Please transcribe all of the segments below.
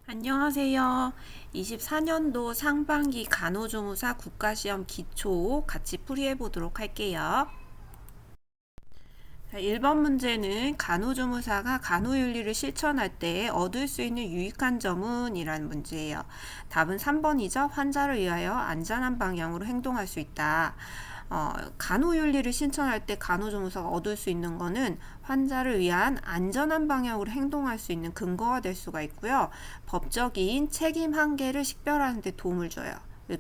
안녕하세요. 24년도 상반기 간호조무사 국가시험 기초 같이 풀이해 보도록 할게요. 1번 문제는 간호조무사가 간호윤리를 실천할 때 얻을 수 있는 유익한 점은? 이라는 문제예요. 답은 3번이죠. 환자를 위하여 안전한 방향으로 행동할 수 있다. 간호윤리를 실천할 때 간호조무사가 얻을 수 있는 거는 환자를 위한 안전한 방향으로 행동할 수 있는 근거가 될 수가 있고요. 법적인 책임 한계를 식별하는 데 도움을 줘요.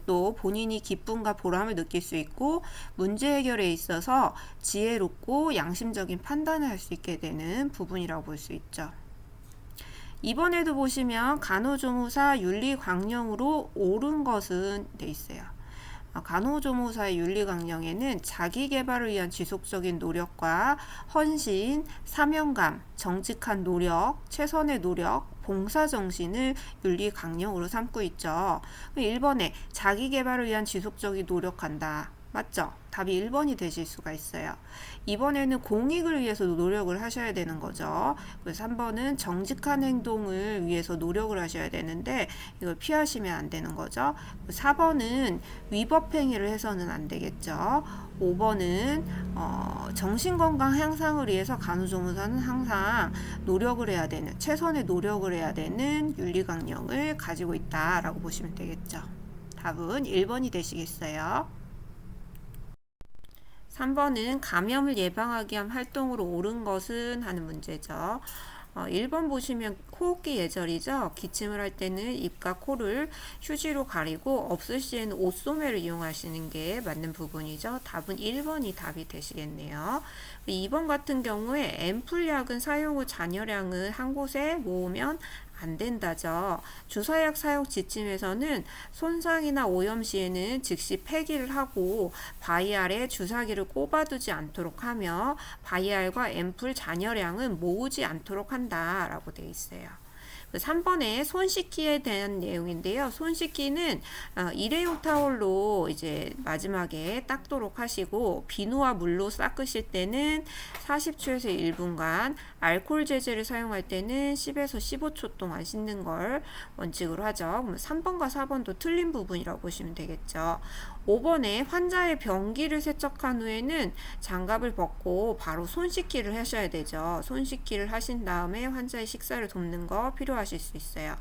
또 본인이 기쁨과 보람을 느낄 수 있고 문제 해결에 있어서 지혜롭고 양심적인 판단을 할 수 있게 되는 부분이라고 볼 수 있죠. 이번에도 보시면 간호조무사 윤리강령으로 옳은 것은 돼 있어요. 간호조무사의 윤리강령에는 자기개발을 위한 지속적인 노력과 헌신, 사명감, 정직한 노력, 최선의 노력, 봉사정신을 윤리강령으로 삼고 있죠. 1번에 자기개발을 위한 지속적인 노력한다. 맞죠? 답이 1번이 되실 수가 있어요. 이번에는 공익을 위해서 노력을 하셔야 되는 거죠. 그래서 3번은 정직한 행동을 위해서 노력을 하셔야 되는데 이걸 피하시면 안 되는 거죠. 4번은 위법행위를 해서는 안 되겠죠. 5번은 정신건강 향상을 위해서 간호조무사는 항상 노력을 해야 되는, 최선의 노력을 해야 되는 윤리강령을 가지고 있다라고 보시면 되겠죠. 답은 1번이 되시겠어요. 3번은 감염을 예방하기 위한 활동으로 옳은 것은? 하는 문제죠. 1번 보시면 호흡기 예절이죠. 기침을 할 때는 입과 코를 휴지로 가리고 없을 시에는 옷소매를 이용하시는 게 맞는 부분이죠. 답은 1번이 답이 되시겠네요. 2번 같은 경우에 앰플약은 사용 후 잔여량을 한 곳에 모으면 안 된다죠. 주사약 사용 지침에서는 손상이나 오염 시에는 즉시 폐기를 하고 바이알에 주사기를 꼽아두지 않도록 하며 바이알과 앰플 잔여량은 모으지 않도록 한다라고 되어 있어요. 3번에 손 씻기에 대한 내용인데요. 손 씻기는 일회용 타올로 이제 마지막에 닦도록 하시고 비누와 물로 닦으실 때는 40초에서 1분간, 알코올 제제를 사용할 때는 10에서 15초 동안 씻는 걸 원칙으로 하죠. 그럼 3번과 4번도 틀린 부분이라고 보시면 되겠죠. 5번에 환자의 변기를 세척한 후에는 장갑을 벗고 바로 손 씻기를 하셔야 되죠. 손 씻기를 하신 다음에 환자의 식사를 돕는 거 필요하실 수 있어요.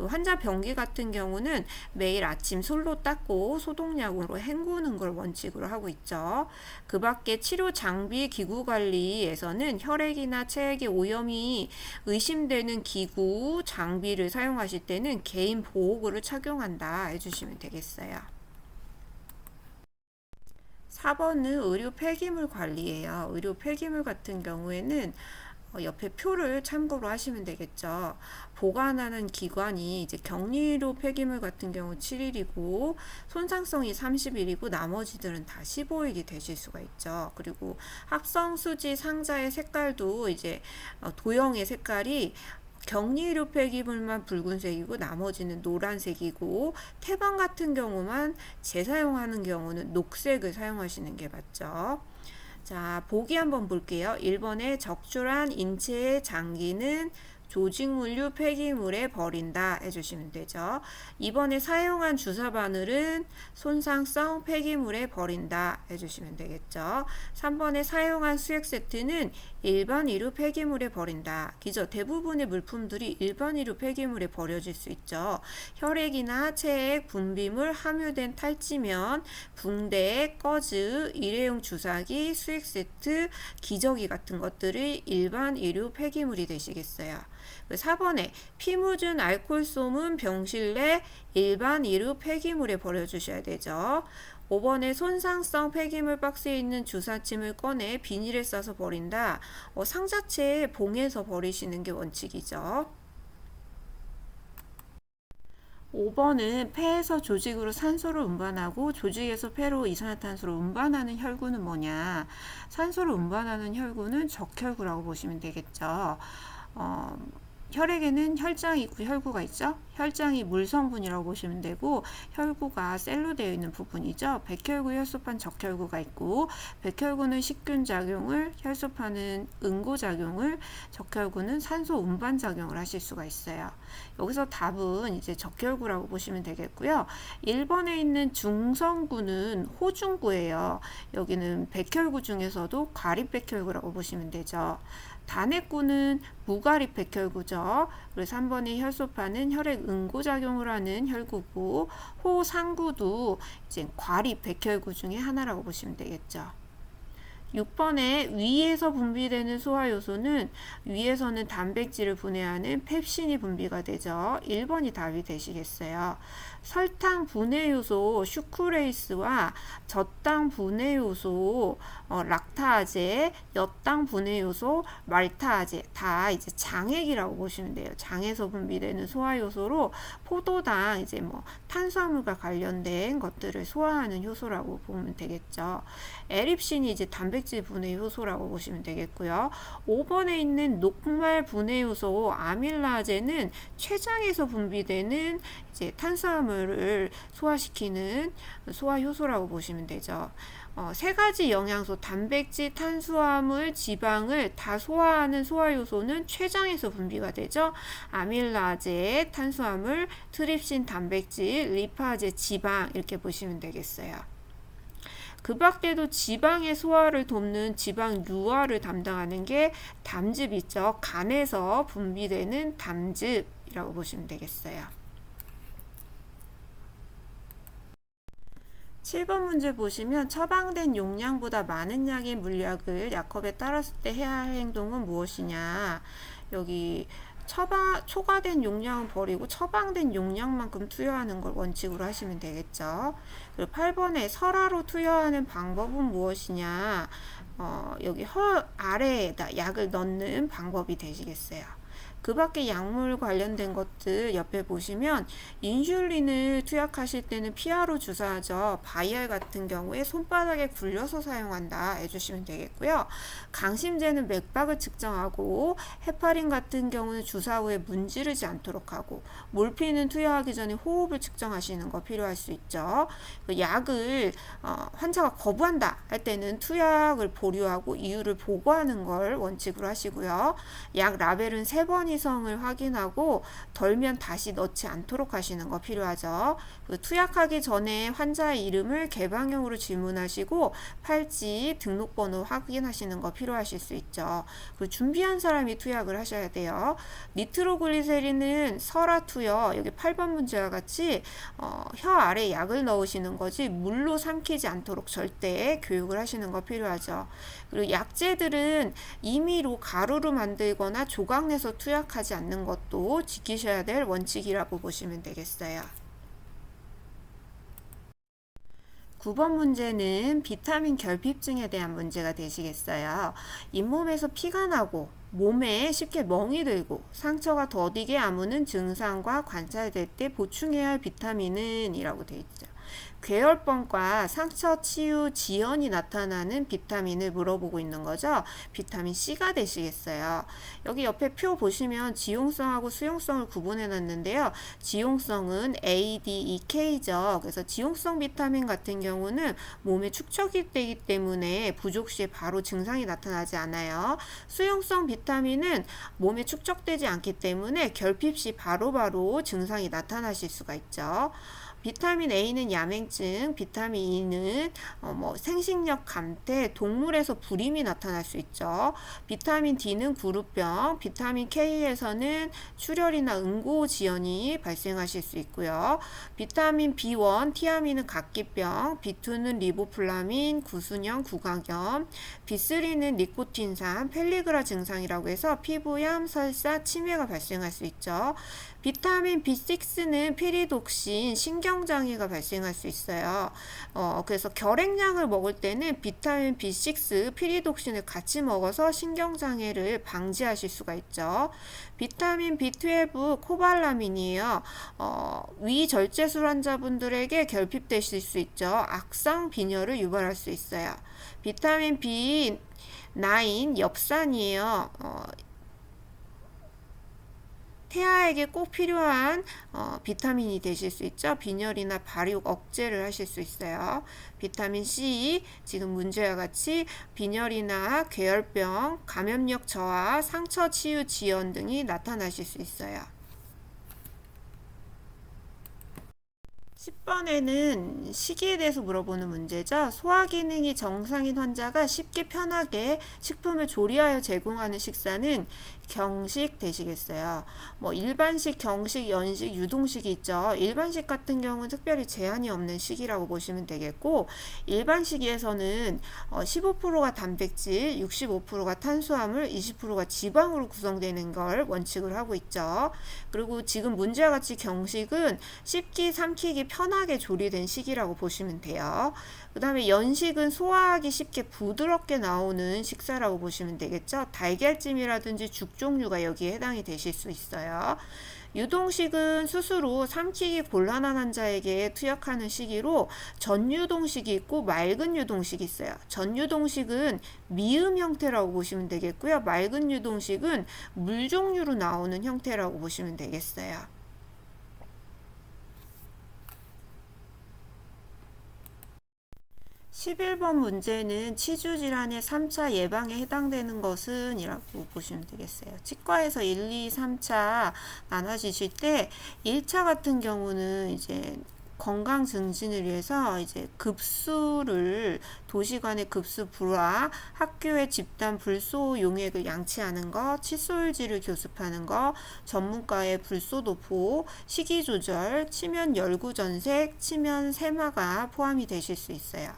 환자 변기 같은 경우는 매일 아침 솔로 닦고 소독약으로 헹구는 걸 원칙으로 하고 있죠. 그 밖에 치료 장비 기구 관리에서는 혈액이나 체액의 오염이 의심되는 기구 장비를 사용하실 때는 개인 보호구를 착용한다 해주시면 되겠어요. 4번은 의료 폐기물 관리예요. 의료 폐기물 같은 경우에는 옆에 표를 참고로 하시면 되겠죠. 보관하는 기관이 이제 격리료 폐기물 같은 경우 7일이고 손상성이 30일이고 나머지들은 다 15일이 되실 수가 있죠. 그리고 합성수지 상자의 색깔도 이제 도형의 색깔이 격리료 폐기물만 붉은색이고 나머지는 노란색이고 태반 같은 경우만 재사용하는 경우는 녹색을 사용하시는 게 맞죠. 자, 보기 한번 볼게요. 1번에 적출한 인체의 장기는 조직물류 폐기물에 버린다 해주시면 되죠. 2번에 사용한 주사 바늘은 손상성 폐기물에 버린다 해주시면 되겠죠. 3번에 사용한 수액 세트는 일반 의료 폐기물에 버린다. 기저 대부분의 물품들이 일반 의료 폐기물에 버려질 수 있죠. 혈액이나 체액, 분비물, 함유된 탈지면, 붕대, 꺼즈, 일회용 주사기, 수액 세트, 기저귀 같은 것들이 일반 의료 폐기물이 되시겠어요. 4번에 피 묻은 알코올 솜은 병실 내 일반 의료 폐기물에 버려주셔야 되죠. 5번에 손상성 폐기물 박스에 있는 주사침을 꺼내 비닐에 싸서 버린다. 상자체에 봉해서 버리시는 게 원칙이죠. 5번은 폐에서 조직으로 산소를 운반하고 조직에서 폐로 이산화탄소를 운반하는 혈구는 뭐냐? 산소를 운반하는 혈구는 적혈구라고 보시면 되겠죠. 혈액에는 혈장이 있고 혈구가 있죠. 혈장이 물 성분이라고 보시면 되고 혈구가 셀로 되어 있는 부분이죠. 백혈구, 혈소판, 적혈구가 있고 백혈구는 식균 작용을, 혈소판은 응고 작용을, 적혈구는 산소 운반 작용을 하실 수가 있어요. 여기서 답은 이제 적혈구라고 보시면 되겠고요. 1번에 있는 중성구는 호중구예요. 여기는 백혈구 중에서도 과립백혈구라고 보시면 되죠. 단핵구는 무가립 백혈구죠. 그래서 3번의 혈소판은 혈액 응고작용을 하는 혈구고, 호상구도 이제 과립 백혈구 중에 하나라고 보시면 되겠죠. 6번에 위에서 분비되는 소화효소는 위에서는 단백질을 분해하는 펩신이 분비가 되죠. 1번이 답이 되시겠어요. 설탕 분해효소 슈크레이스와 젖당 분해효소 락타아제, 엿당 분해효소 말타아제 다 이제 장액이라고 보시면 돼요. 장에서 분비되는 소화효소로 포도당 이제 뭐 탄수화물과 관련된 것들을 소화하는 효소라고 보면 되겠죠. 에립신이 이제 단백질 분해 효소라고 보시면 되겠고요. 5번에 있는 녹말 분해 효소 아밀라제는 췌장에서 분비되는 이제 탄수화물을 소화시키는 소화 효소라고 보시면 되죠. 세 가지 영양소 단백질, 탄수화물, 지방을 다 소화하는 소화효소는 췌장에서 분비가 되죠. 아밀라제, 탄수화물, 트립신, 단백질, 리파제, 지방 이렇게 보시면 되겠어요. 그 밖에도 지방의 소화를 돕는 지방 유화를 담당하는 게 담즙 있죠. 간에서 분비되는 담즙이라고 보시면 되겠어요. 7번 문제 보시면 처방된 용량보다 많은 양의 물약을 약컵에 따랐을 때 해야 할 행동은 무엇이냐. 여기 초과된 용량은 버리고 처방된 용량만큼 투여하는 걸 원칙으로 하시면 되겠죠. 그리고 8번에 설화로 투여하는 방법은 무엇이냐. 여기 혀 아래에다 약을 넣는 방법이 되시겠어요. 그 밖에 약물 관련된 것들 옆에 보시면 인슐린을 투약하실 때는 피하로 주사하죠. 바이알 같은 경우에 손바닥에 굴려서 사용한다 해주시면 되겠고요. 강심제는 맥박을 측정하고 헤파린 같은 경우는 주사 후에 문지르지 않도록 하고 몰핀은 투여하기 전에 호흡을 측정하시는 거 필요할 수 있죠. 약을 환자가 거부한다 할 때는 투약을 보류하고 이유를 보고하는 걸 원칙으로 하시고요. 약 라벨은 3번 이성을 확인하고 덜면 다시 넣지 않도록 하시는 거 필요하죠. 투약하기 전에 환자의 이름을 개방형으로 질문하시고 팔찌, 등록번호 확인하시는 거 필요하실 수 있죠. 준비한 사람이 투약을 하셔야 돼요. 니트로글리세린은 설화 투여, 여기 8번 문제와 같이 혀 아래 약을 넣으시는 거지 물로 삼키지 않도록 절대 교육을 하시는 거 필요하죠. 그리고 약재들은 임의로 가루로 만들거나 조각 내서 투약하지 않는 것도 지키셔야 될 원칙이라고 보시면 되겠어요. 9번 문제는 비타민 결핍증에 대한 문제가 되시겠어요. 잇몸에서 피가 나고 몸에 쉽게 멍이 들고 상처가 더디게 아무는 증상과 관찰될 때 보충해야 할 비타민은 이라고 되어 있죠. 괴혈병과 상처 치유 지연이 나타나는 비타민을 물어보고 있는 거죠. 비타민 C가 되시겠어요. 여기 옆에 표 보시면 지용성하고 수용성을 구분해 놨는데요. 지용성은 A, D, E, K죠. 그래서 지용성 비타민 같은 경우는 몸에 축적이 되기 때문에 부족 시에 바로 증상이 나타나지 않아요. 수용성 비타민은 몸에 축적되지 않기 때문에 결핍 시 바로바로 증상이 나타나실 수가 있죠. 비타민 A는 야맹증, 비타민 E는 생식력 감퇴, 동물에서 불임이 나타날 수 있죠. 비타민 D는 구루병, 비타민 K에서는 출혈이나 응고지연이 발생하실 수 있고요. 비타민 B1, 티아민은 각기병, B2는 리보플라민, 구순염, 구강염, B3는 니코틴산, 펠리그라 증상이라고 해서 피부염, 설사, 치매가 발생할 수 있죠. 비타민 B6는 피리독신, 신경장애가 발생할 수 있어요. 그래서 결핵약을 먹을 때는 비타민 B6, 피리독신을 같이 먹어서 신경장애를 방지하실 수가 있죠. 비타민 B12, 코발라민이에요. 위절제술 환자분들에게 결핍되실 수 있죠. 악성 빈혈을 유발할 수 있어요. 비타민 B9, 엽산이에요. 태아에게 꼭 필요한 비타민이 되실 수 있죠. 빈혈이나 발육 억제를 하실 수 있어요. 비타민 C, 지금 문제와 같이 빈혈이나 괴혈병, 감염력 저하, 상처 치유 지연 등이 나타나실 수 있어요. 10번에는 식이에 대해서 물어보는 문제죠. 소화 기능이 정상인 환자가 쉽게 편하게 식품을 조리하여 제공하는 식사는 경식 되시겠어요. 뭐 일반식, 경식, 연식, 유동식이 있죠. 일반식 같은 경우는 특별히 제한이 없는 식이라고 보시면 되겠고, 일반식에서는 15%가 단백질, 65%가 탄수화물, 20%가 지방으로 구성되는 걸 원칙을 하고 있죠. 그리고 지금 문제와 같이 경식은 씹기, 삼키기 편하게 조리된 식이라고 보시면 돼요. 그 다음에 연식은 소화하기 쉽게 부드럽게 나오는 식사라고 보시면 되겠죠. 달걀찜이라든지 죽 종류가 여기에 해당이 되실 수 있어요. 유동식은 스스로 삼키기 곤란한 환자에게 투약하는 식이로 전유동식이 있고 맑은 유동식이 있어요. 전유동식은 미음 형태라고 보시면 되겠고요. 맑은 유동식은 물 종류로 나오는 형태라고 보시면 되겠어요. 11번 문제는 치주질환의 3차 예방에 해당되는 것은 이라고 보시면 되겠어요. 치과에서 1, 2, 3차 나눠지실 때 1차 같은 경우는 이제 건강 증진을 위해서 이제 급수를 도시간의 급수 불화, 학교의 집단 불소 용액을 양치하는 것, 칫솔질을 교습하는 것, 전문가의 불소 도포, 식이 조절, 치면 열구 전색, 치면 세마가 포함이 되실 수 있어요.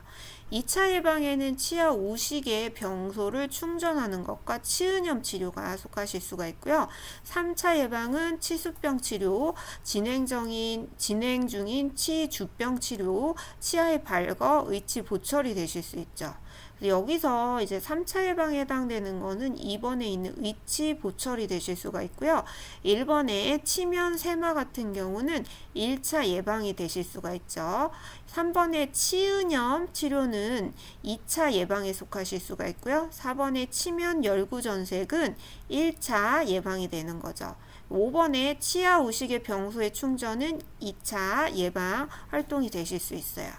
2차 예방에는 치아 우식의 병소를 충전하는 것과 치은염 치료가 속하실 수가 있고요. 3차 예방은 치수병 치료, 진행 중인 치주병 치료, 치아의 발거, 의치 보철이 되실 수 있죠. 여기서 이제 3차 예방에 해당되는 거는 2번에 있는 의치 보철이 되실 수가 있고요. 1번에 치면 세마 같은 경우는 1차 예방이 되실 수가 있죠. 3번의 치은염 치료는 2차 예방에 속하실 수가 있고요. 4번의 치면 열구 전색은 1차 예방이 되는 거죠. 5번의 치아 우식의 병소의 충전은 2차 예방 활동이 되실 수 있어요.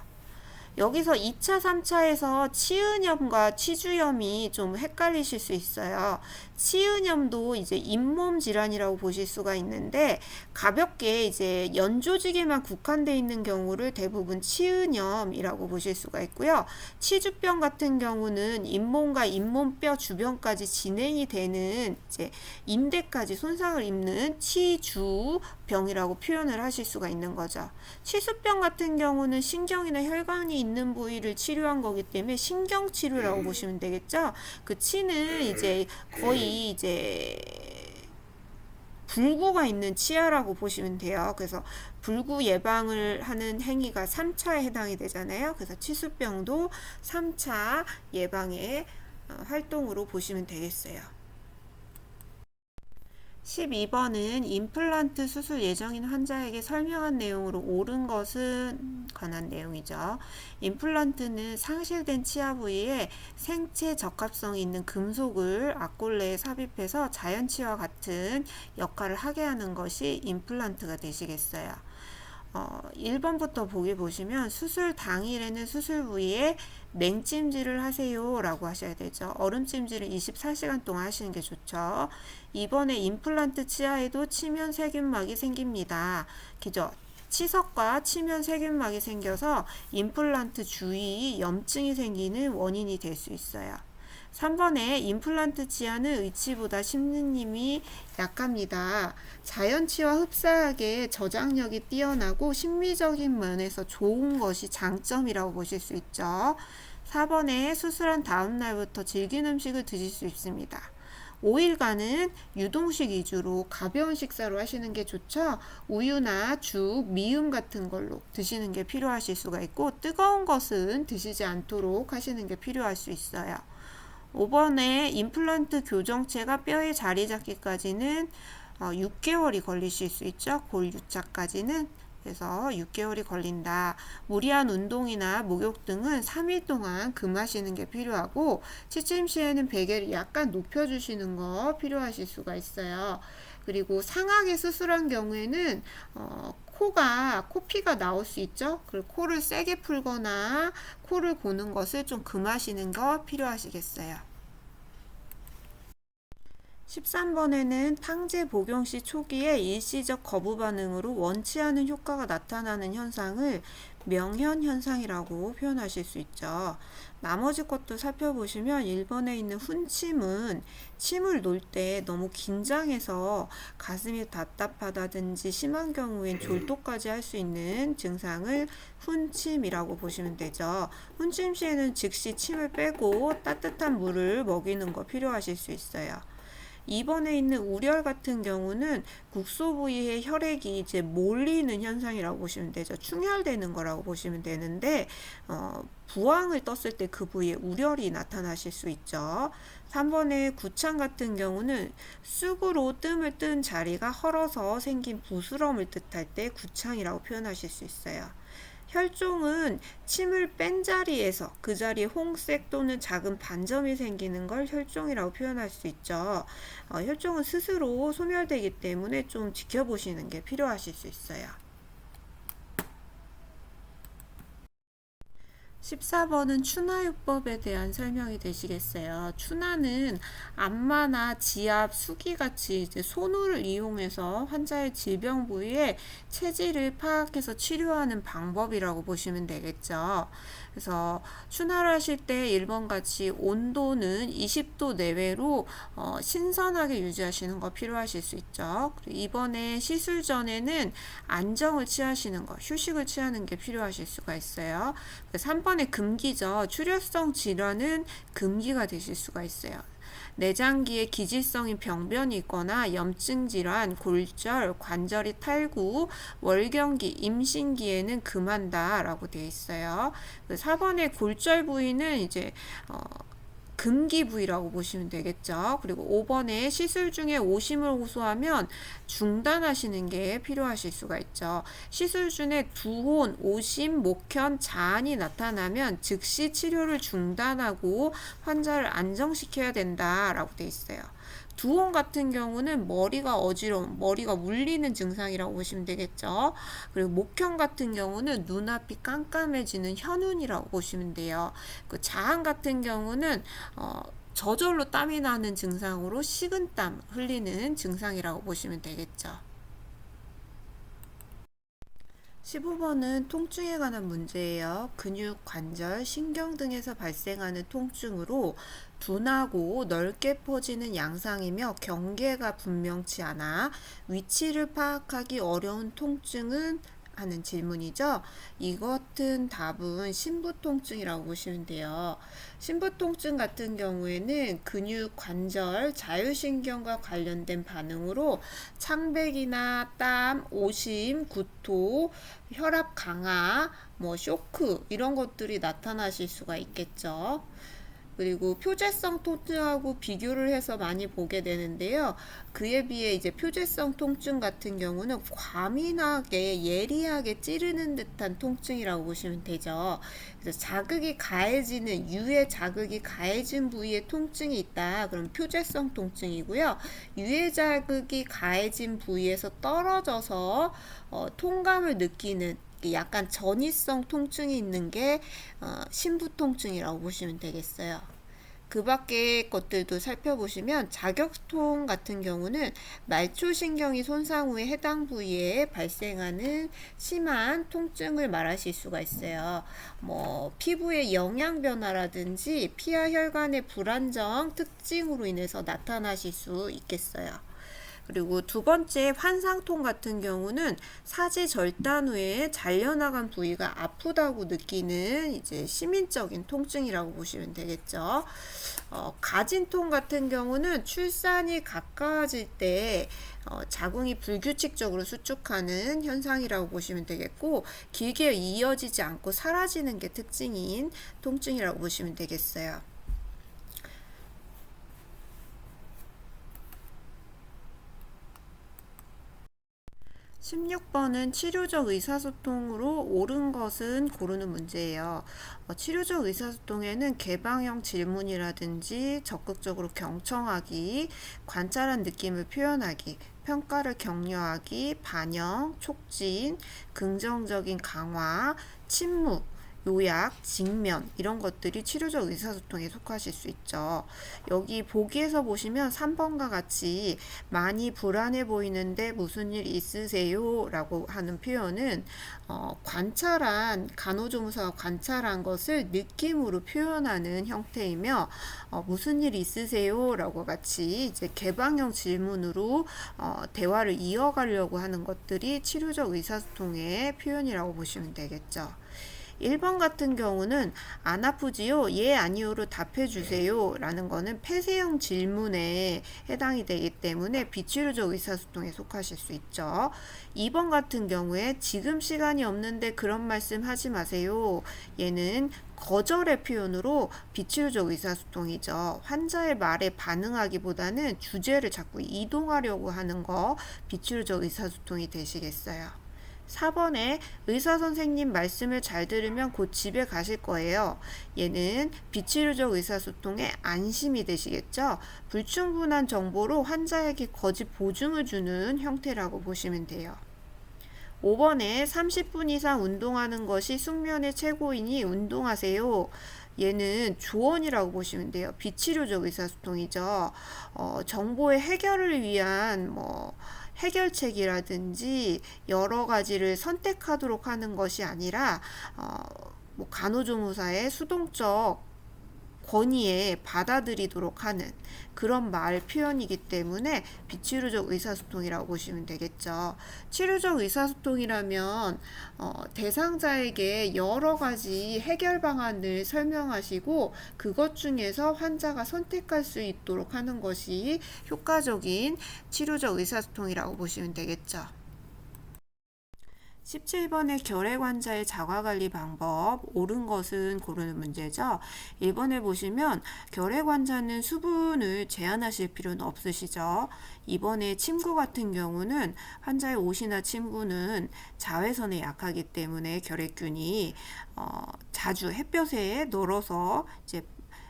여기서 2차, 3차에서 치은염과 치주염이 좀 헷갈리실 수 있어요. 치은염도 이제 잇몸 질환이라고 보실 수가 있는데 가볍게 이제 연조직에만 국한되어 있는 경우를 대부분 치은염이라고 보실 수가 있고요. 치주병 같은 경우는 잇몸과 잇몸뼈 주변까지 진행이 되는 이제 인대까지 손상을 입는 치주병이라고 표현을 하실 수가 있는 거죠. 치수병 같은 경우는 신경이나 혈관이 있는 부위를 치료한 거기 때문에 신경치료라고 보시면 되겠죠. 그 치는 이제 거의 이제 불구가 있는 치아라고 보시면 돼요. 그래서 불구 예방을 하는 행위가 3차에 해당이 되잖아요. 그래서 치수병도 3차 예방의 활동으로 보시면 되겠어요. 12번은 임플란트 수술 예정인 환자에게 설명한 내용으로 옳은 것은 관한 내용이죠. 임플란트는 상실된 치아 부위에 생체 적합성이 있는 금속을 악골내에 삽입해서 자연치와 같은 역할을 하게 하는 것이 임플란트가 되시겠어요. 1번부터 보기 보시면 수술 당일에는 수술 부위에 냉찜질을 하세요 라고 하셔야 되죠. 얼음찜질을 24시간 동안 하시는 게 좋죠. 2번에 임플란트 치아에도 치면 세균막이 생깁니다. 그죠? 치석과 치면 세균막이 생겨서 임플란트 주위에 염증이 생기는 원인이 될 수 있어요. 3번에 임플란트 치아는 의치보다 심리힘이 약합니다. 자연치와 흡사하게 저장력이 뛰어나고 심미적인 면에서 좋은 것이 장점이라고 보실 수 있죠. 4번에 수술한 다음 날부터 질긴 음식을 드실 수 있습니다. 5일간은 유동식 위주로 가벼운 식사로 하시는 게 좋죠. 우유나 죽, 미음 같은 걸로 드시는 게 필요하실 수가 있고 뜨거운 것은 드시지 않도록 하시는 게 필요할 수 있어요. 5번에 임플란트 교정체가 뼈에 자리 잡기까지는 6개월이 걸리실 수 있죠. 골 유착까지는. 그래서 6개월이 걸린다. 무리한 운동이나 목욕 등은 3일 동안 금하시는 게 필요하고 취침 시에는 베개를 약간 높여주시는 거 필요하실 수가 있어요. 그리고 상하게 수술한 경우에는 코피가 나올 수 있죠. 그리고 코를 세게 풀거나 코를 고는 것을 좀 금하시는 거 필요하시겠어요. 13번에는 탕제 복용 시 초기에 일시적 거부 반응으로 원치 않은 효과가 나타나는 현상을 명현 현상이라고 표현하실 수 있죠. 나머지 것도 살펴보시면 1번에 있는 훈침은 침을 놓을 때 너무 긴장해서 가슴이 답답하다든지 심한 경우엔 졸도까지 할 수 있는 증상을 훈침이라고 보시면 되죠. 훈침 시에는 즉시 침을 빼고 따뜻한 물을 먹이는 거 필요하실 수 있어요. 2번에 있는 우열 같은 경우는 국소 부위의 혈액이 이제 몰리는 현상이라고 보시면 되죠. 충혈되는 거라고 보시면 되는데 부항을 떴을 때 그 부위에 우열이 나타나실 수 있죠. 3번의 구창 같은 경우는 쑥으로 뜸을 뜬 자리가 헐어서 생긴 부스럼을 뜻할 때 구창이라고 표현하실 수 있어요. 혈종은 침을 뺀 자리에서 그 자리에 홍색 또는 작은 반점이 생기는 걸 혈종이라고 표현할 수 있죠. 혈종은 스스로 소멸되기 때문에 좀 지켜보시는 게 필요하실 수 있어요. 14번은 추나요법에 대한 설명이 되시겠어요. 추나는 안마나 지압, 수기같이 이제 손을 이용해서 환자의 질병 부위에 체질을 파악해서 치료하는 방법이라고 보시면 되겠죠. 그래서 추나를 하실 때 1번 같이 온도는 20도 내외로 신선하게 유지하시는 거 필요하실 수 있죠. 그리고 2번에 시술 전에는 안정을 취하시는 거, 휴식을 취하는 게 필요하실 수가 있어요. 3번에 금기죠. 출혈성 질환은 금기가 되실 수가 있어요. 내장기에 기질성인 병변이 있거나 염증 질환, 골절, 관절이 탈구, 월경기, 임신기에는 금한다 라고 되어 있어요. 4번의 골절 부위는 이제 금기 부위라고 보시면 되겠죠. 그리고 5번에 시술 중에 오심을 호소하면 중단하시는 게 필요하실 수가 있죠. 시술 중에 두혼, 오심, 목현, 자한이 나타나면 즉시 치료를 중단하고 환자를 안정시켜야 된다라고 되어 있어요. 두혼 같은 경우는 머리가 어지러움, 머리가 울리는 증상이라고 보시면 되겠죠. 그리고 목현 같은 경우는 눈앞이 깜깜해지는 현운이라고 보시면 돼요. 그 자한 같은 경우는 저절로 땀이 나는 증상으로 식은땀 흘리는 증상이라고 보시면 되겠죠. 15번은 통증에 관한 문제예요. 근육, 관절, 신경 등에서 발생하는 통증으로 둔하고 넓게 퍼지는 양상이며 경계가 분명치 않아 위치를 파악하기 어려운 통증은 하는 질문이죠. 이것은 답은 신부통증이라고 보시면 돼요. 신부통증 같은 경우에는 근육, 관절, 자율신경과 관련된 반응으로 창백이나 땀, 오심, 구토, 혈압 강화, 쇼크 이런 것들이 나타나실 수가 있겠죠. 그리고 표재성 통증하고 비교를 해서 많이 보게 되는데요. 그에 비해 이제 표재성 통증 같은 경우는 과민하게 예리하게 찌르는 듯한 통증이라고 보시면 되죠. 그래서 자극이 가해지는 유해 자극이 가해진 부위에 통증이 있다. 그럼 표재성 통증이고요. 유해 자극이 가해진 부위에서 떨어져서 통감을 느끼는 약간 전이성 통증이 있는 게 신부통증이라고 보시면 되겠어요. 그 밖의 것들도 살펴보시면 자격통 같은 경우는 말초신경이 손상 후에 해당 부위에 발생하는 심한 통증을 말하실 수가 있어요. 피부의 영양 변화라든지 피하 혈관의 불안정 특징으로 인해서 나타나실 수 있겠어요. 그리고 두 번째 환상통 같은 경우는 사지 절단 후에 잘려나간 부위가 아프다고 느끼는 이제 시민적인 통증이라고 보시면 되겠죠. 가진통 같은 경우는 출산이 가까워질 때 자궁이 불규칙적으로 수축하는 현상이라고 보시면 되겠고 길게 이어지지 않고 사라지는 게 특징인 통증이라고 보시면 되겠어요. 16번은 치료적 의사소통으로 옳은 것은 고르는 문제예요. 치료적 의사소통에는 개방형 질문이라든지 적극적으로 경청하기, 관찰한 느낌을 표현하기, 평가를 격려하기, 반영, 촉진, 긍정적인 강화, 침묵, 요약, 직면 이런 것들이 치료적 의사소통에 속하실 수 있죠. 여기 보기에서 보시면 3번과 같이 많이 불안해 보이는데 무슨 일 있으세요? 라고 하는 표현은 관찰한 간호조무사가 관찰한 것을 느낌으로 표현하는 형태이며 무슨 일 있으세요? 라고 같이 이제 개방형 질문으로 대화를 이어가려고 하는 것들이 치료적 의사소통의 표현이라고 보시면 되겠죠. 1번 같은 경우는 안 아프지요? 예, 아니요로 답해 주세요 라는 거는 폐쇄형 질문에 해당이 되기 때문에 비치료적 의사소통에 속하실 수 있죠. 2번 같은 경우에 지금 시간이 없는데 그런 말씀 하지 마세요. 얘는 거절의 표현으로 비치료적 의사소통이죠. 환자의 말에 반응하기보다는 주제를 자꾸 이동하려고 하는 거 비치료적 의사소통이 되시겠어요. 4번에 의사 선생님 말씀을 잘 들으면 곧 집에 가실 거예요. 얘는 비치료적 의사소통의 안심이 되시겠죠. 불충분한 정보로 환자에게 거짓 보증을 주는 형태라고 보시면 돼요. 5번에 30분 이상 운동하는 것이 숙면의 최고이니 운동하세요. 얘는 조언이라고 보시면 돼요. 비치료적 의사소통이죠. 정보의 해결을 위한 해결책이라든지 여러 가지를 선택하도록 하는 것이 아니라 간호조무사의 수동적 권위에 받아들이도록 하는 그런 말 표현이기 때문에 비치료적 의사소통이라고 보시면 되겠죠. 치료적 의사소통이라면 대상자에게 여러 가지 해결 방안을 설명하시고 그것 중에서 환자가 선택할 수 있도록 하는 것이 효과적인 치료적 의사소통이라고 보시면 되겠죠. 17번의 결핵 환자의 자가관리 방법, 옳은 것은 고르는 문제죠. 1번에 보시면 결핵 환자는 수분을 제한하실 필요는 없으시죠. 2번에 침구 같은 경우는 환자의 옷이나 침구는 자외선에 약하기 때문에 결핵균이 자주 햇볕에 널어서 이제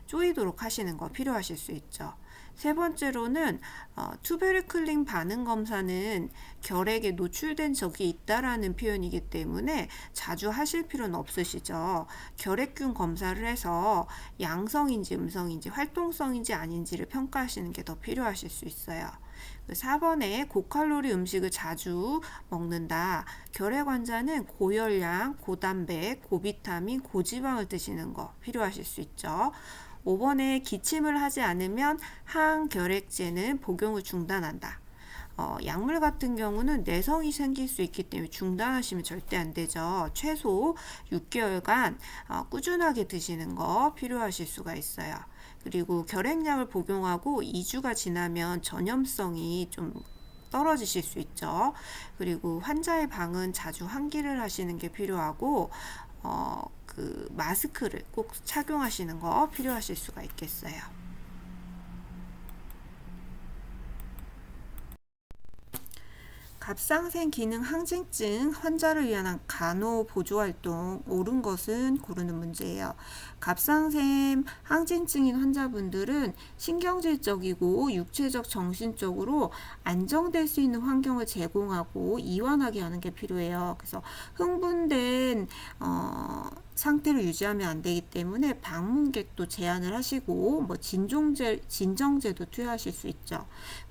쪼이도록 하시는 거 필요하실 수 있죠. 세 번째로는 투베르클린 반응 검사는 결핵에 노출된 적이 있다라는 표현이기 때문에 자주 하실 필요는 없으시죠. 결핵균 검사를 해서 양성인지 음성인지 활동성인지 아닌지를 평가하시는 게 더 필요하실 수 있어요. 4번에 고칼로리 음식을 자주 먹는다. 결핵 환자는 고열량, 고단백, 고비타민, 고지방을 드시는 거 필요하실 수 있죠. 5번에 기침을 하지 않으면 항결핵제는 복용을 중단한다. 약물 같은 경우는 내성이 생길 수 있기 때문에 중단하시면 절대 안 되죠. 최소 6개월간 꾸준하게 드시는 거 필요하실 수가 있어요. 그리고 결핵약을 복용하고 2주가 지나면 전염성이 좀 떨어지실 수 있죠. 그리고 환자의 방은 자주 환기를 하시는 게 필요하고 마스크를 꼭 착용하시는 거 필요하실 수가 있겠어요. 갑상선 기능 항진증 환자를 위한 간호 보조 활동 옳은 것은 고르는 문제예요. 갑상선 항진증인 환자분들은 신경질적이고 육체적 정신적으로 안정될 수 있는 환경을 제공하고 이완하게 하는 게 필요해요. 그래서 흥분된 상태를 유지하면 안 되기 때문에 방문객도 제한을 하시고 진정제도 투여하실 수 있죠.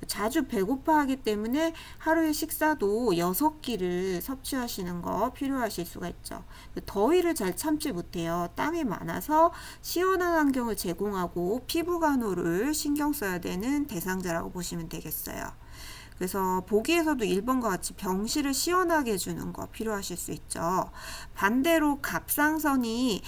자주 배고파하기 때문에 하루에 식사도 6끼를 섭취하시는 거 필요하실 수가 있죠. 더위를 잘 참지 못해요. 땀이 많아서 시원한 환경을 제공하고 피부 간호를 신경 써야 되는 대상자라고 보시면 되겠어요. 그래서 보기에서도 1번과 같이 병실을 시원하게 해주는 거 필요하실 수 있죠. 반대로 갑상선이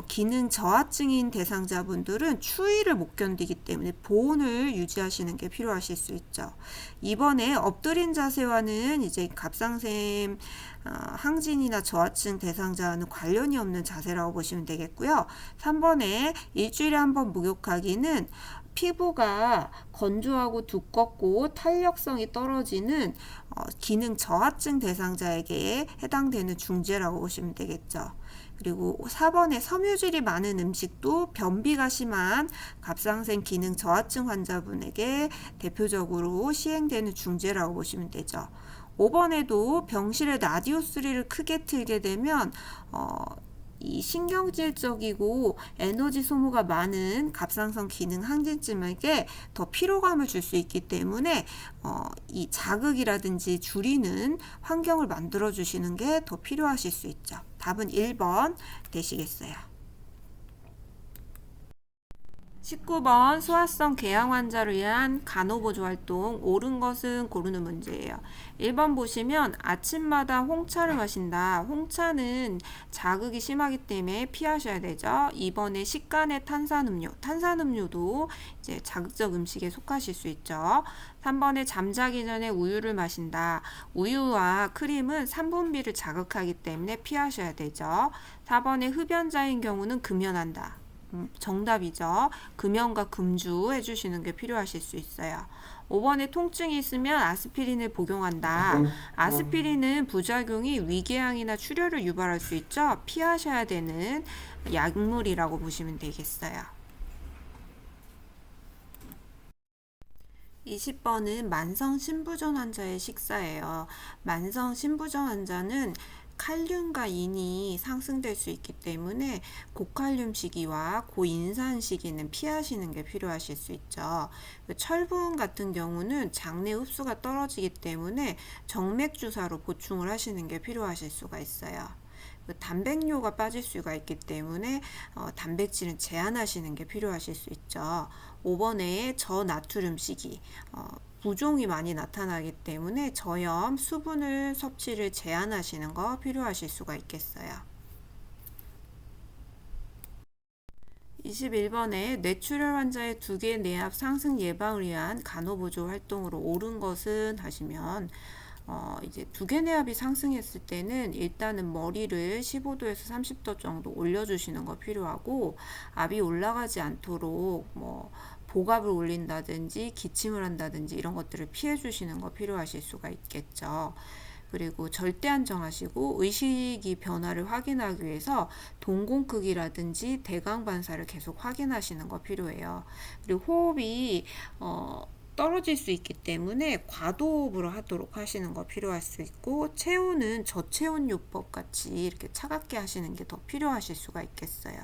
기능 저하증인 대상자분들은 추위를 못 견디기 때문에 보온을 유지하시는 게 필요하실 수 있죠. 이번에 엎드린 자세와는 이제 갑상선 항진이나 저하증 대상자와는 관련이 없는 자세라고 보시면 되겠고요. 3번에 일주일에 한 번 목욕하기는 피부가 건조하고 두껍고 탄력성이 떨어지는 기능 저하증 대상자에게 해당되는 중재라고 보시면 되겠죠. 그리고 4번에 섬유질이 많은 음식도 변비가 심한 갑상선 기능 저하증 환자분에게 대표적으로 시행되는 중재라고 보시면 되죠. 5번에도 병실에 라디오 소리를 크게 틀게 되면 이 신경질적이고 에너지 소모가 많은 갑상선 기능 항진증에게 더 피로감을 줄 수 있기 때문에 이 자극이라든지 줄이는 환경을 만들어 주시는 게 더 필요하실 수 있죠. 답은 1번 되시겠어요. 19번 소화성 궤양 환자를 위한 간호보조 활동 옳은 것은 고르는 문제예요. 1번 보시면 아침마다 홍차를 마신다. 홍차는 자극이 심하기 때문에 피하셔야 되죠. 2번에 식간의 탄산음료. 탄산음료도 이제 자극적 음식에 속하실 수 있죠. 3번에 잠자기 전에 우유를 마신다. 우유와 크림은 산분비를 자극하기 때문에 피하셔야 되죠. 4번에 흡연자인 경우는 금연한다. 정답이죠. 금연과 금주 해주시는 게 필요하실 수 있어요. 5번에 통증이 있으면 아스피린을 복용한다. 아스피린은 부작용이 위궤양이나 출혈을 유발할 수 있죠. 피하셔야 되는 약물이라고 보시면 되겠어요. 20번은 만성 신부전 환자의 식사예요. 만성 신부전 환자는 칼륨과 인이 상승될 수 있기 때문에 고칼륨 식이와 고인산 식이는 피하시는 게 필요하실 수 있죠. 철분 같은 경우는 장내 흡수가 떨어지기 때문에 정맥 주사로 보충을 하시는 게 필요하실 수가 있어요. 단백뇨가 빠질 수가 있기 때문에 단백질은 제한하시는 게 필요하실 수 있죠. 5번에 저나트륨 식이 부종이 많이 나타나기 때문에 저염, 수분을 섭취를 제한하시는 거 필요하실 수가 있겠어요. 21번에 뇌출혈 환자의 두개 내압 상승 예방을 위한 간호보조 활동으로 옳은 것은 하시면 이제 두개 내압이 상승했을 때는 일단은 머리를 15도에서 30도 정도 올려주시는 거 필요하고 압이 올라가지 않도록 복압을 올린다든지 기침을 한다든지 이런 것들을 피해 주시는 거 필요하실 수가 있겠죠. 그리고 절대 안정하시고 의식이 변화를 확인하기 위해서 동공 크기라든지 대강 반사를 계속 확인하시는 거 필요해요. 그리고 호흡이 떨어질 수 있기 때문에 과도호흡을 하도록 하시는 거 필요할 수 있고 체온은 저체온 요법 같이 이렇게 차갑게 하시는 게 더 필요하실 수가 있겠어요.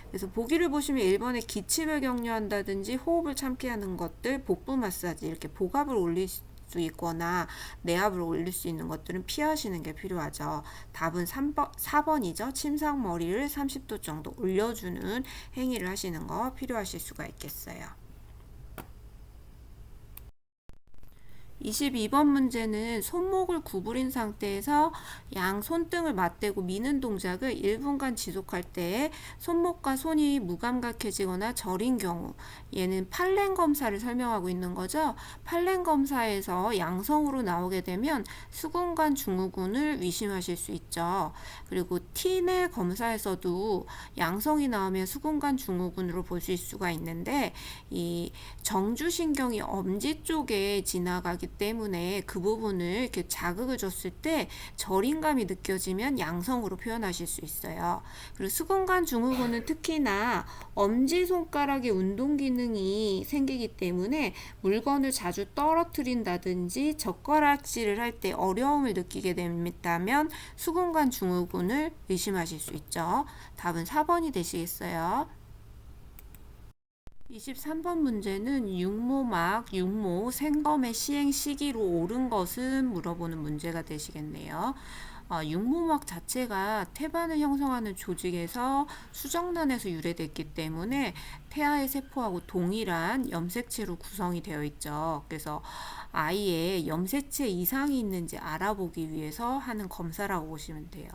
그래서 보기를 보시면 1번에 기침을 격려한다든지 호흡을 참게 하는 것들, 복부 마사지 이렇게 복압을 올릴 수 있거나 내압을 올릴 수 있는 것들은 피하시는 게 필요하죠. 답은 4번이죠. 침상 머리를 30도 정도 올려주는 행위를 하시는 거 필요하실 수가 있겠어요. 22번 문제는 손목을 구부린 상태에서 양 손등을 맞대고 미는 동작을 1분간 지속할 때 손목과 손이 무감각해지거나 저린 경우, 얘는 팔랭 검사를 설명하고 있는 거죠. 팔랭 검사에서 양성으로 나오게 되면 수근관 증후군을 의심하실 수 있죠. 그리고 티네 검사에서도 양성이 나오면 수근관 증후군으로 보실 수가 있는데 이 정주신경이 엄지 쪽에 지나가기 때문에 그 부분을 이렇게 자극을 줬을 때 저린감이 느껴지면 양성으로 표현하실 수 있어요. 그리고 수근관 증후군은 특히나 엄지손가락에 운동 기능이 생기기 때문에 물건을 자주 떨어뜨린다든지 젓가락질을 할 때 어려움을 느끼게 된다면 수근관 증후군을 의심하실 수 있죠. 답은 4번이 되시겠어요. 23번 문제는 육모 생검의 시행 시기로 옳은 것은 물어보는 문제가 되시겠네요. 육모막 자체가 태반을 형성하는 조직에서 수정란에서 유래됐기 때문에 태아의 세포하고 동일한 염색체로 구성이 되어 있죠. 그래서 아이의 염색체 이상이 있는지 알아보기 위해서 하는 검사라고 보시면 돼요.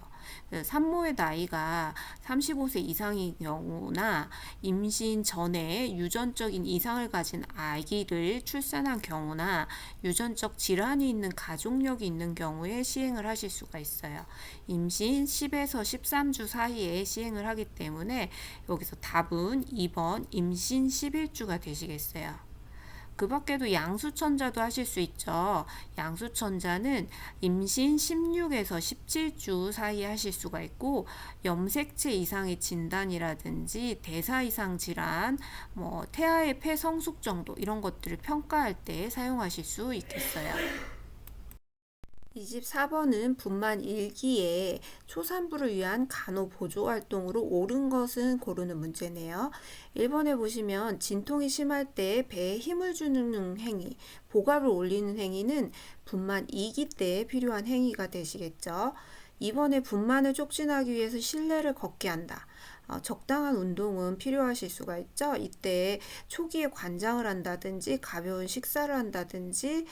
산모의 나이가 35세 이상인 경우나 임신 전에 유전적인 이상을 가진 아기를 출산한 경우나 유전적 질환이 있는 가족력이 있는 경우에 시행을 하실 수가 있어요. 되시겠어요. 임신 10에서 13주 사이에 시행을 하기 때문에 여기서 답은 2번 임신 11주가 되시겠어요. 그 밖에도 양수천자도 하실 수 있죠. 양수천자는 임신 16에서 17주 사이에 하실 수가 있고, 염색체 이상의 진단이라든지 대사 이상 질환, 태아의 폐 성숙 정도 이런 것들을 평가할 때 사용하실 수 있겠어요. 24번은 분만 1기에 초산부를 위한 간호 보조 활동으로 옳은 것은 고르는 문제네요. 1번에 보시면 진통이 심할 때 배에 힘을 주는 행위, 복압을 올리는 행위는 분만 2기 때 필요한 행위가 되시겠죠. 2번에 분만을 촉진하기 위해서 실내를 걷게 한다. 적당한 운동은 필요하실 수가 있죠. 이때 초기에 관장을 한다든지 가벼운 식사를 한다든지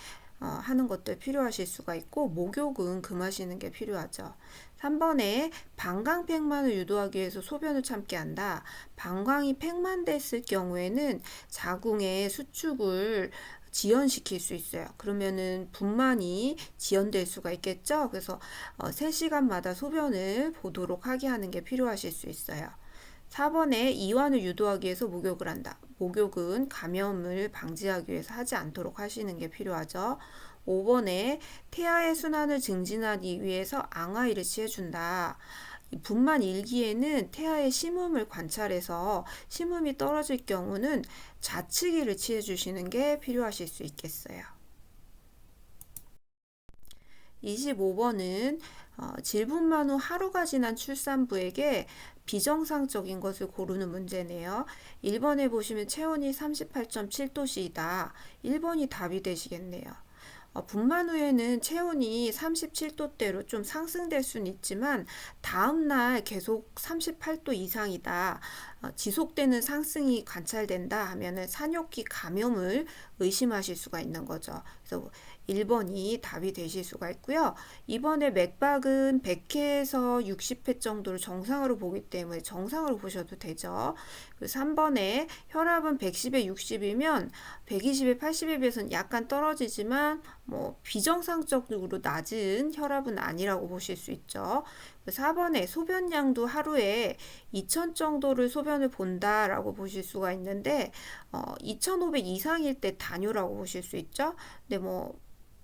하는 것들 필요하실 수가 있고, 목욕은 금하시는 게 필요하죠. 3번에 방광팩만을 유도하기 위해서 소변을 참게 한다. 방광이 팩만됐을 경우에는 자궁의 수축을 지연시킬 수 있어요. 그러면은 분만이 지연될 수가 있겠죠. 그래서 3시간마다 소변을 보도록 하게 하는 게 필요하실 수 있어요. 4번에 이완을 유도하기 위해서 목욕을 한다. 목욕은 감염을 방지하기 위해서 하지 않도록 하시는 게 필요하죠. 5번에 태아의 순환을 증진하기 위해서 앙하이를 취해준다. 분만 1기에는 태아의 심음을 관찰해서 심음이 떨어질 경우는 자치기를 취해주시는 게 필요하실 수 있겠어요. 25번은 질분만 후 하루가 지난 출산부에게 비정상적인 것을 고르는 문제네요. 1번에 보시면 체온이 38.7도씨이다. 1번이 답이 되시겠네요. 분만 후에는 체온이 37도대로 좀 상승될 수는 있지만 다음날 계속 38도 이상이다. 지속되는 상승이 관찰된다 하면은 산욕기 감염을 의심하실 수가 있는 거죠. 그래서 1번이 답이 되실 수가 있고요. 이번에 맥박은 100회에서 60회 정도를 정상으로 보기 때문에 정상으로 보셔도 되죠. 3번에 혈압은 110에 60이면 120에 80에 비해서는 약간 떨어지지만 비정상적으로 낮은 혈압은 아니라고 보실 수 있죠. 4번에 소변량도 하루에 2000 정도를 소변을 본다라고 보실 수가 있는데 2500 이상일 때 다뇨라고 보실 수 있죠. 근데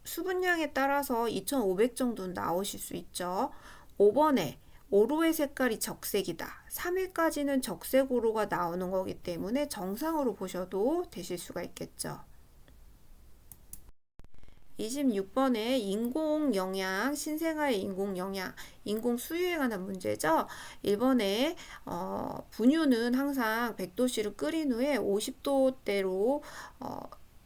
수분량에 따라서 2500 정도는 나오실 수 있죠. 5번에 오로의 색깔이 적색이다. 3일까지는 적색 오로가 나오는 거기 때문에 정상으로 보셔도 되실 수가 있겠죠. 26번에 인공영양, 신생아의 인공영양, 인공수유에 관한 문제죠. 1번에 분유는 항상 100도씨로 끓인 후에 50도대로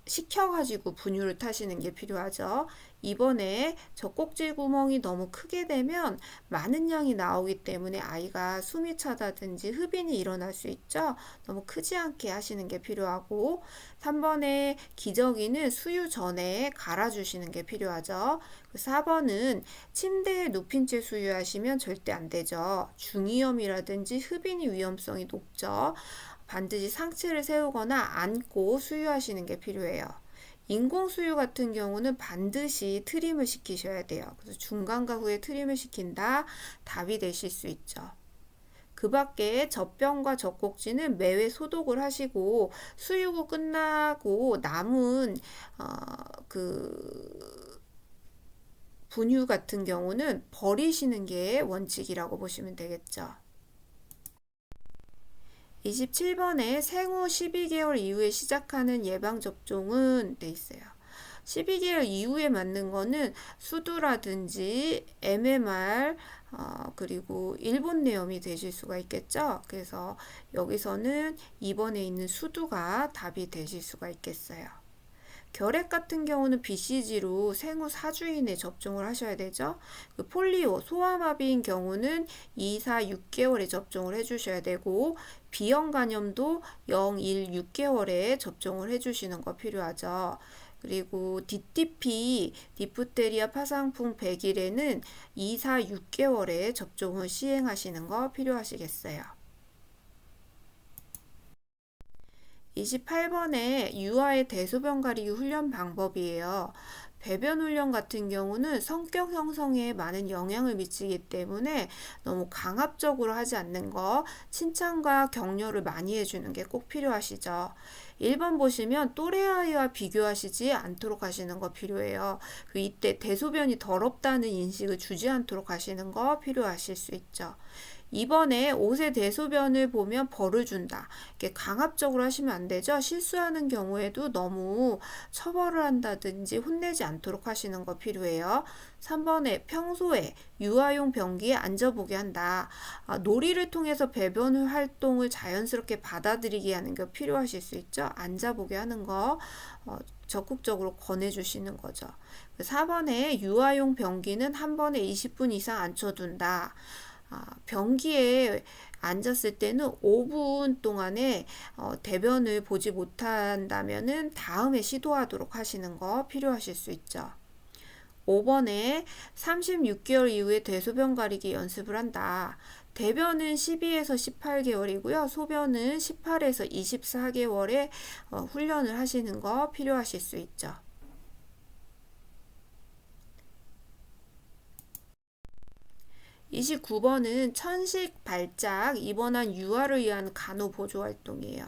식혀가지고 분유를 타시는 게 필요하죠. 2번에 젖꼭지 구멍이 너무 크게 되면 많은 양이 나오기 때문에 아이가 숨이 차다든지 흡인이 일어날 수 있죠. 너무 크지 않게 하시는 게 필요하고, 3번에 기저귀는 수유 전에 갈아주시는 게 필요하죠. 4번은 침대에 눕힌 채 수유하시면 절대 안 되죠. 중이염이라든지 흡인이 위험성이 높죠. 반드시 상체를 세우거나 앉고 수유하시는 게 필요해요. 인공수유 같은 경우는 반드시 트림을 시키셔야 돼요. 그래서 중간과 후에 트림을 시킨다. 답이 되실 수 있죠. 그 밖에 젖병과 젖꼭지는 매회 소독을 하시고 수유 후 끝나고 남은 분유 같은 경우는 버리시는 게 원칙이라고 보시면 되겠죠. 27번에 생후 12개월 이후에 시작하는 예방접종은 돼 있어요. 12개월 이후에 맞는 거는 수두라든지 MMR, 그리고 일본내염이 되실 수가 있겠죠. 그래서 여기서는 2번에 있는 수두가 답이 되실 수가 있겠어요. 결핵 같은 경우는 BCG로 생후 4주 이내에 접종을 하셔야 되죠. 폴리오, 소아마비인 경우는 2, 4, 6개월에 접종을 해주셔야 되고, 비형 간염도 0, 1, 6개월에 접종을 해주시는 거 필요하죠. 그리고 DTP, 디프테리아 파상풍 100일에는 2, 4, 6개월에 접종을 시행하시는 거 필요하시겠어요. 28번에 유아의 대소변 가리기 훈련 방법이에요. 배변 훈련 같은 경우는 성격 형성에 많은 영향을 미치기 때문에 너무 강압적으로 하지 않는 거, 칭찬과 격려를 많이 해주는 게 꼭 필요하시죠. 1번 보시면 또래 아이와 비교하시지 않도록 하시는 거 필요해요. 이때 대소변이 더럽다는 인식을 주지 않도록 하시는 거 필요하실 수 있죠. 이번에 옷에 대소변을 보면 벌을 준다. 이렇게 강압적으로 하시면 안 되죠. 실수하는 경우에도 너무 처벌을 한다든지 혼내지 않도록 하시는 거 필요해요. 3번에 평소에 유아용 변기에 앉아보게 한다. 놀이를 통해서 배변 활동을 자연스럽게 받아들이게 하는 게 필요하실 수 있죠. 앉아보게 하는 거 적극적으로 권해주시는 거죠. 4번에 유아용 변기는 한 번에 20분 이상 앉혀둔다. 변기에 앉았을 때는 5분 동안에 대변을 보지 못한다면은 다음에 시도하도록 하시는 거 필요하실 수 있죠. 5번에 36개월 이후에 대소변 가리기 연습을 한다. 대변은 12에서 18개월이고요. 소변은 18에서 24개월에 훈련을 하시는 거 필요하실 수 있죠. 29번은 천식 발작 입원한 유아를 위한 간호보조 활동이에요.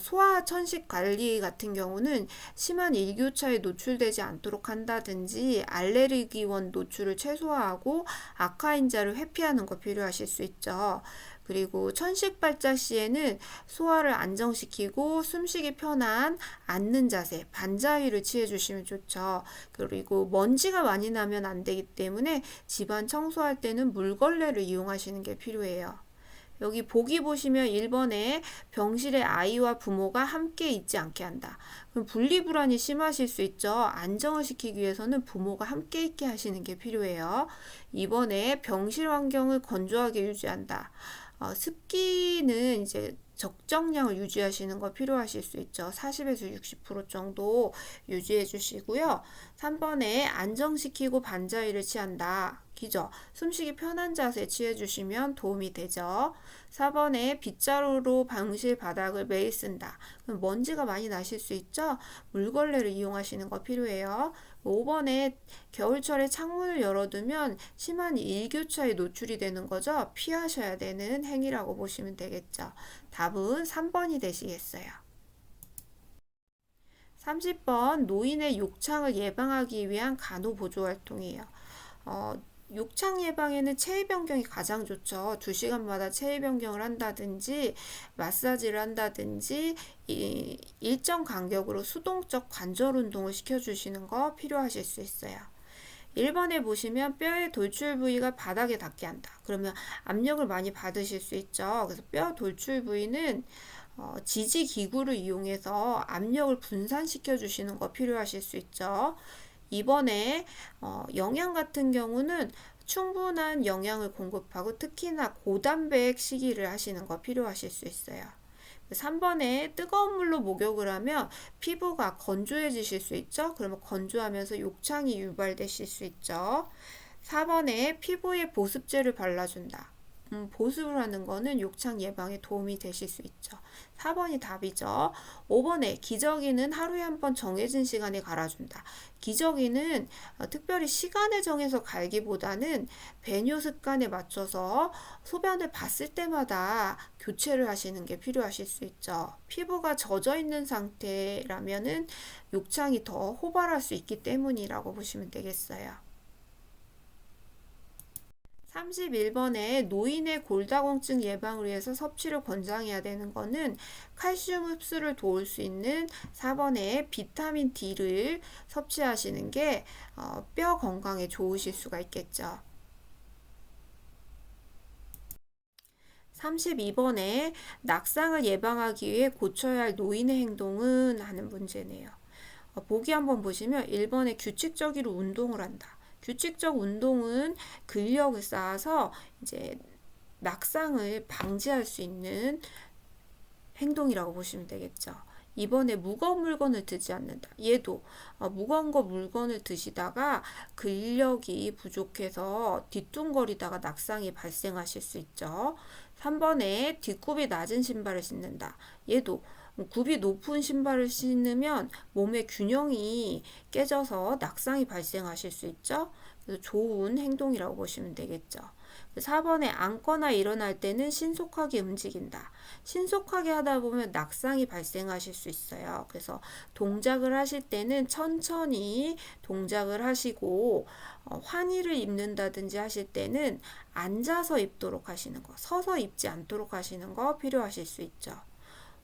소아 천식 관리 같은 경우는 심한 일교차에 노출되지 않도록 한다든지 알레르기원 노출을 최소화하고 악화인자를 회피하는 거 필요하실 수 있죠. 그리고 천식 발작 시에는 소아를 안정시키고 숨쉬기 편한 앉는 자세, 반자위를 취해 주시면 좋죠. 그리고 먼지가 많이 나면 안 되기 때문에 집안 청소할 때는 물걸레를 이용하시는 게 필요해요. 여기 보기 보시면 1번에 병실에 아이와 부모가 함께 있지 않게 한다. 그럼 분리불안이 심하실 수 있죠. 안정을 시키기 위해서는 부모가 함께 있게 하시는 게 필요해요. 2번에 병실 환경을 건조하게 유지한다. 습기는 이제 적정량을 유지하시는 거 필요하실 수 있죠. 40에서 60% 정도 유지해 주시고요. 3번에 안정시키고 반자위를 취한다. 기죠. 숨쉬기 편한 자세 취해 주시면 도움이 되죠. 4번에 빗자루로 방실 바닥을 매일 쓴다. 그럼 먼지가 많이 나실 수 있죠. 물걸레를 이용하시는 거 필요해요. 5번에 겨울철에 창문을 열어두면 심한 일교차에 노출이 되는 거죠. 피하셔야 되는 행위라고 보시면 되겠죠. 답은 3번이 되시겠어요. 30번 노인의 욕창을 예방하기 위한 간호보조 활동이에요. 욕창 예방에는 체위 변경이 가장 좋죠. 2시간마다 체위 변경을 한다든지 마사지를 한다든지 일정 간격으로 수동적 관절 운동을 시켜주시는 거 필요하실 수 있어요. 1번에 보시면 뼈의 돌출 부위가 바닥에 닿게 한다. 그러면 압력을 많이 받으실 수 있죠. 그래서 뼈 돌출 부위는 지지 기구를 이용해서 압력을 분산시켜 주시는 거 필요하실 수 있죠. 이번에 영양 같은 경우는 충분한 영양을 공급하고 특히나 고단백 식이를 하시는 거 필요하실 수 있어요. 3번에 뜨거운 물로 목욕을 하면 피부가 건조해지실 수 있죠. 그러면 건조하면서 욕창이 유발되실 수 있죠. 4번에 피부에 보습제를 발라준다. 보습을 하는 거는 욕창 예방에 도움이 되실 수 있죠. 4번이 답이죠. 5번에 기저귀는 하루에 한 번 정해진 시간에 갈아준다. 기저귀는 특별히 시간을 정해서 갈기보다는 배뇨 습관에 맞춰서 소변을 봤을 때마다 교체를 하시는 게 필요하실 수 있죠. 피부가 젖어 있는 상태라면은 욕창이 더 호발할 수 있기 때문이라고 보시면 되겠어요. 31번에 노인의 골다공증 예방을 위해서 섭취를 권장해야 되는 거는 칼슘 흡수를 도울 수 있는 4번에 비타민 D를 섭취하시는 게 뼈 건강에 좋으실 수가 있겠죠. 32번에 낙상을 예방하기 위해 고쳐야 할 노인의 행동은 하는 문제네요. 보기 한번 보시면 1번에 규칙적으로 운동을 한다. 규칙적 운동은 근력을 쌓아서 이제 낙상을 방지할 수 있는 행동이라고 보시면 되겠죠. 이번에 무거운 물건을 드지 않는다. 얘도 무거운 물건을 드시다가 근력이 부족해서 뒤뚱거리다가 낙상이 발생하실 수 있죠. 3번에 뒷굽이 낮은 신발을 신는다. 얘도 굽이 높은 신발을 신으면 몸의 균형이 깨져서 낙상이 발생하실 수 있죠. 그래서 좋은 행동이라고 보시면 되겠죠. 4번에 앉거나 일어날 때는 신속하게 움직인다. 신속하게 하다 보면 낙상이 발생하실 수 있어요. 그래서 동작을 하실 때는 천천히 동작을 하시고 환희를 입는다든지 하실 때는 앉아서 입도록 하시는 거, 서서 입지 않도록 하시는 거 필요하실 수 있죠.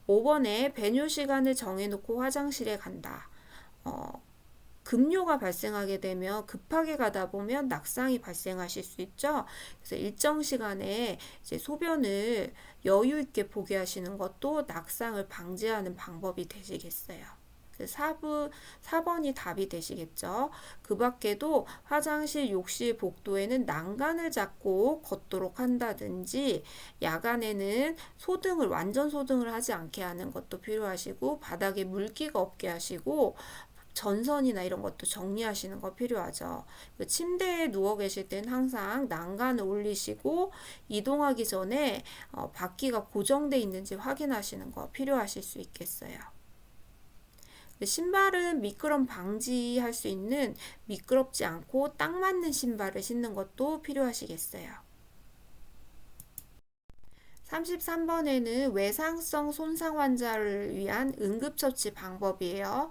5번에 배뇨 시간을 정해놓고 화장실에 간다. 급료가 발생하게 되면 급하게 가다 보면 낙상이 발생하실 수 있죠. 그래서 일정 시간에 이제 소변을 여유 있게 보게 하시는 것도 낙상을 방지하는 방법이 되시겠어요. 4번이 답이 되시겠죠. 그 밖에도 화장실, 욕실, 복도에는 난간을 잡고 걷도록 한다든지 야간에는 완전 소등을 하지 않게 하는 것도 필요하시고 바닥에 물기가 없게 하시고 전선이나 이런 것도 정리하시는 거 필요하죠. 침대에 누워 계실 땐 항상 난간을 올리시고 이동하기 전에 바퀴가 고정되어 있는지 확인하시는 거 필요하실 수 있겠어요. 신발은 미끄럼 방지할 수 있는 미끄럽지 않고 딱 맞는 신발을 신는 것도 필요하시겠어요. 33번에는 외상성 손상 환자를 위한 응급처치 방법이에요.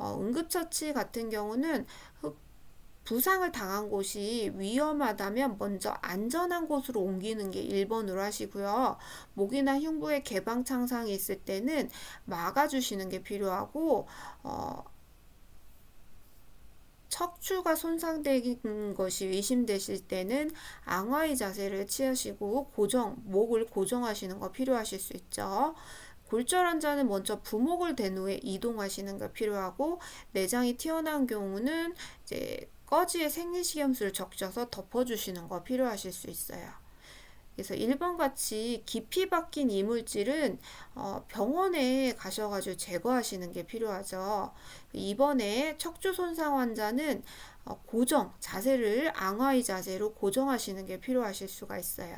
응급처치 같은 경우는 부상을 당한 곳이 위험하다면 먼저 안전한 곳으로 옮기는 게 1번으로 하시고요. 목이나 흉부에 개방창상이 있을 때는 막아주시는 게 필요하고 척추가 손상된 것이 의심되실 때는 앙하의 자세를 취하시고 목을 고정하시는 거 필요하실 수 있죠. 골절 환자는 먼저 부목을 댄 후에 이동하시는 게 필요하고 내장이 튀어나온 경우는 이제 꺼지에 생리식염수를 적셔서 덮어주시는 거 필요하실 수 있어요. 그래서 1번 같이 깊이 박힌 이물질은 병원에 가셔가지고 제거하시는 게 필요하죠. 2번에 척추 손상 환자는 자세를 앙하의 자세로 고정하시는 게 필요하실 수가 있어요.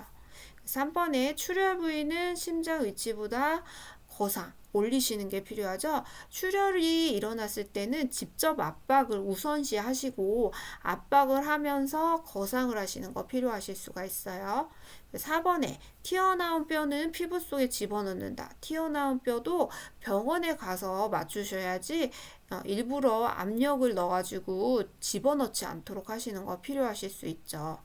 3번에 출혈 부위는 심장 위치보다 거상 올리시는 게 필요하죠. 출혈이 일어났을 때는 직접 압박을 우선시 하시고 압박을 하면서 거상을 하시는 거 필요하실 수가 있어요. 4번에 튀어나온 뼈는 피부 속에 집어넣는다. 튀어나온 뼈도 병원에 가서 맞추셔야지 일부러 압력을 넣어가지고 집어넣지 않도록 하시는 거 필요하실 수 있죠.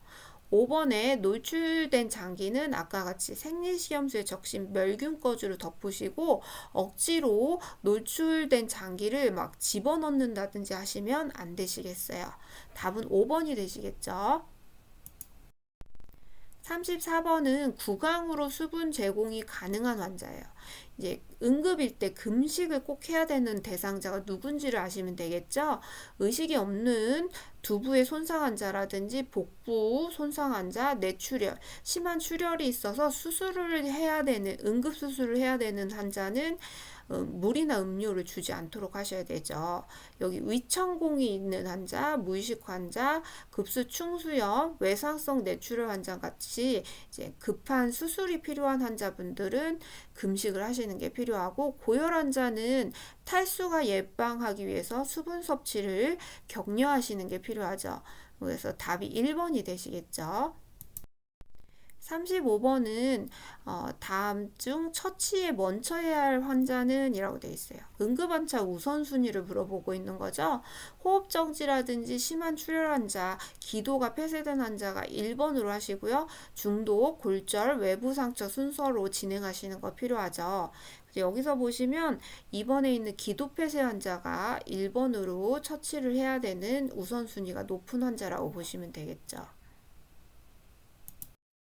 5번에 노출된 장기는 아까 같이 생리식염수에 적신 멸균 거즈로 덮으시고 억지로 노출된 장기를 막 집어넣는다든지 하시면 안 되시겠어요. 답은 5번이 되시겠죠. 34번은 구강으로 수분 제공이 가능한 환자예요. 이제 응급일 때 금식을 꼭 해야 되는 대상자가 누군지를 아시면 되겠죠. 의식이 없는 두부의 손상 환자라든지 복부 손상 환자, 뇌출혈, 심한 출혈이 있어서 응급 수술을 해야 되는 환자는 물이나 음료를 주지 않도록 하셔야 되죠. 여기 위천공이 있는 환자, 무의식 환자, 급수 충수염, 외상성 뇌출혈 환자 같이 이제 급한 수술이 필요한 환자분들은 금식을 하시는 게 필요하고 고열 환자는 탈수가 예방하기 위해서 수분 섭취를 격려하시는 게 필요하죠. 그래서 답이 1번이 되시겠죠. 35번은 다음 중 처치에 먼저 해야 할 환자는 이라고 되어 있어요. 응급환자 우선순위를 물어보고 있는 거죠. 호흡정지라든지 심한 출혈 환자, 기도가 폐쇄된 환자가 1번으로 하시고요. 중도, 골절, 외부 상처 순서로 진행하시는 거 필요하죠. 여기서 보시면 2번에 있는 기도 폐쇄 환자가 1번으로 처치를 해야 되는 우선순위가 높은 환자라고 보시면 되겠죠.